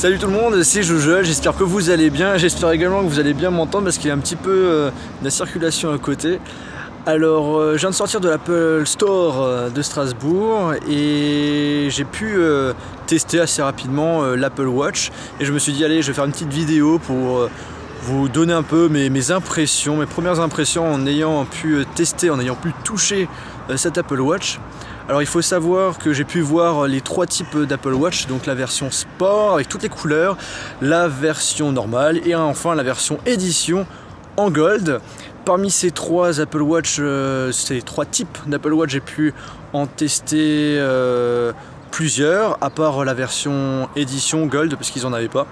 Salut tout le monde, c'est Jojo, j'espère que vous allez bien, j'espère également que vous allez bien m'entendre parce qu'il y a un petit peu de la circulation à côté. Alors je viens de sortir de l'Apple Store de Strasbourg et j'ai pu tester assez rapidement l'Apple Watch et je me suis dit allez je vais faire une petite vidéo pour vous donner un peu mes impressions, mes premières impressions en ayant pu tester, en ayant pu toucher cette Apple Watch. Alors il faut savoir que j'ai pu voir les trois types d'Apple Watch, donc la version sport avec toutes les couleurs, la version normale et enfin la version édition en gold. Parmi ces trois Apple Watch, ces trois types d'Apple Watch, j'ai pu en tester plusieurs, à part la version édition gold parce qu'ils n'en avaient pas.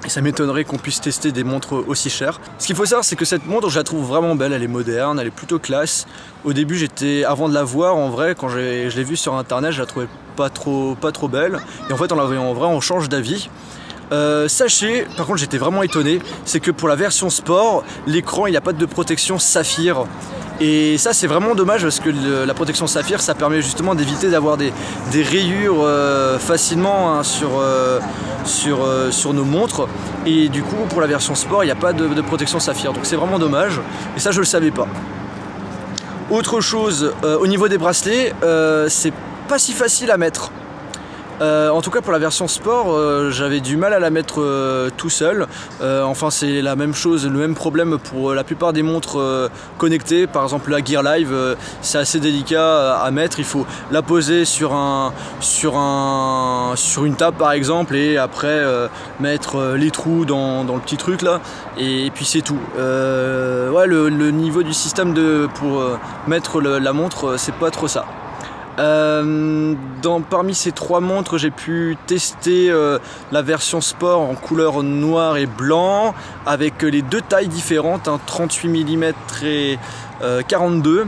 Et ça m'étonnerait qu'on puisse tester des montres aussi chères. Ce qu'il faut savoir, c'est que cette montre, je la trouve vraiment belle, elle est moderne, elle est plutôt classe. Au début, avant de la voir, en vrai, quand je l'ai vue sur internet, je la trouvais pas trop belle. Et en fait, en la voyant en vrai, on change d'avis. Sachez, par contre j'étais vraiment étonné, c'est que pour la version sport, l'écran il n'y a pas de protection saphir. Et ça c'est vraiment dommage parce que la protection saphir ça permet justement d'éviter d'avoir des rayures facilement hein, sur nos montres. Et du coup pour la version sport il n'y a pas de protection saphir, donc c'est vraiment dommage. Et ça je le savais pas. Autre chose, au niveau des bracelets, c'est pas si facile à mettre. En tout cas pour la version sport, j'avais du mal à la mettre tout seul. Enfin c'est la même chose, le même problème pour la plupart des montres connectées. Par exemple la Gear Live, c'est assez délicat à mettre. Il faut la poser sur une table par exemple et après mettre les trous dans le petit truc là. Et puis c'est tout. Ouais, le niveau du système pour mettre la montre, c'est pas trop ça. Parmi ces trois montres, j'ai pu tester la version sport en couleur noir et blanc avec les deux tailles différentes, hein, 38 mm et 42.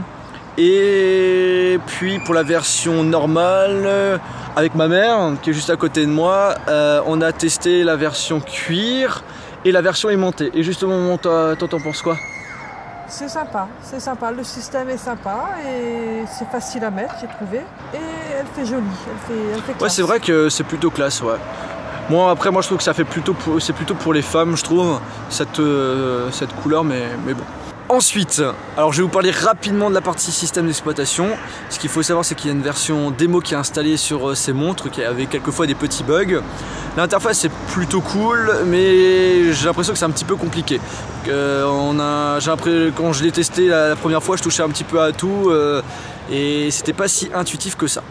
Et puis pour la version normale, avec ma mère qui est juste à côté de moi, on a testé la version cuir et la version aimantée. Et justement, toi t'en penses quoi? C'est sympa, le système est sympa et c'est facile à mettre, j'ai trouvé. Et elle fait jolie, elle fait classe. Ouais, c'est vrai que c'est plutôt classe, ouais. Moi je trouve que c'est plutôt pour les femmes, je trouve, cette couleur, mais bon. Ensuite, alors je vais vous parler rapidement de la partie système d'exploitation. Ce qu'il faut savoir, c'est qu'il y a une version démo qui est installée sur ces montres, qui avait quelquefois des petits bugs. L'interface est plutôt cool, mais j'ai l'impression que c'est un petit peu compliqué. Quand je l'ai testé la première fois, je touchais un petit peu à tout et c'était pas si intuitif que ça.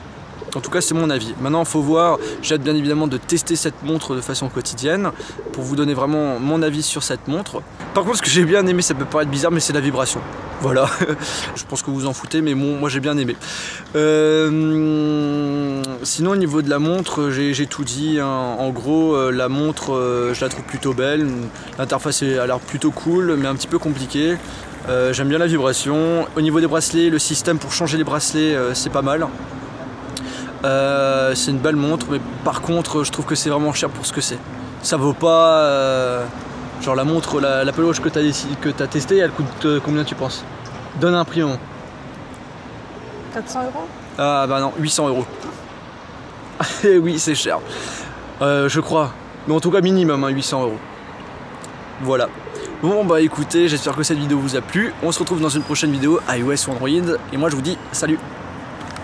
En tout cas, c'est mon avis. Maintenant, il faut voir, j'ai hâte bien évidemment de tester cette montre de façon quotidienne pour vous donner vraiment mon avis sur cette montre. Par contre, ce que j'ai bien aimé, ça peut paraître bizarre, mais c'est la vibration. Voilà, je pense que vous en foutez, mais bon, moi j'ai bien aimé. Sinon, au niveau de la montre, j'ai tout dit. Hein. En gros, la montre, je la trouve plutôt belle. L'interface a l'air plutôt cool, mais un petit peu compliquée. J'aime bien la vibration. Au niveau des bracelets, le système pour changer les bracelets, c'est pas mal. C'est une belle montre, mais par contre je trouve que c'est vraiment cher pour ce que c'est. Ça vaut pas genre la montre, l'Apple Watch que tu as testé, elle coûte combien tu penses? Donne un prix au moins. 400 €? Ah bah non, 800 €. Et oui, c'est cher, je crois, mais en tout cas minimum hein, 800 €. Voilà. Bon bah écoutez, j'espère que cette vidéo vous a plu. On se retrouve dans une prochaine vidéo iOS ou Android et moi je vous dis salut.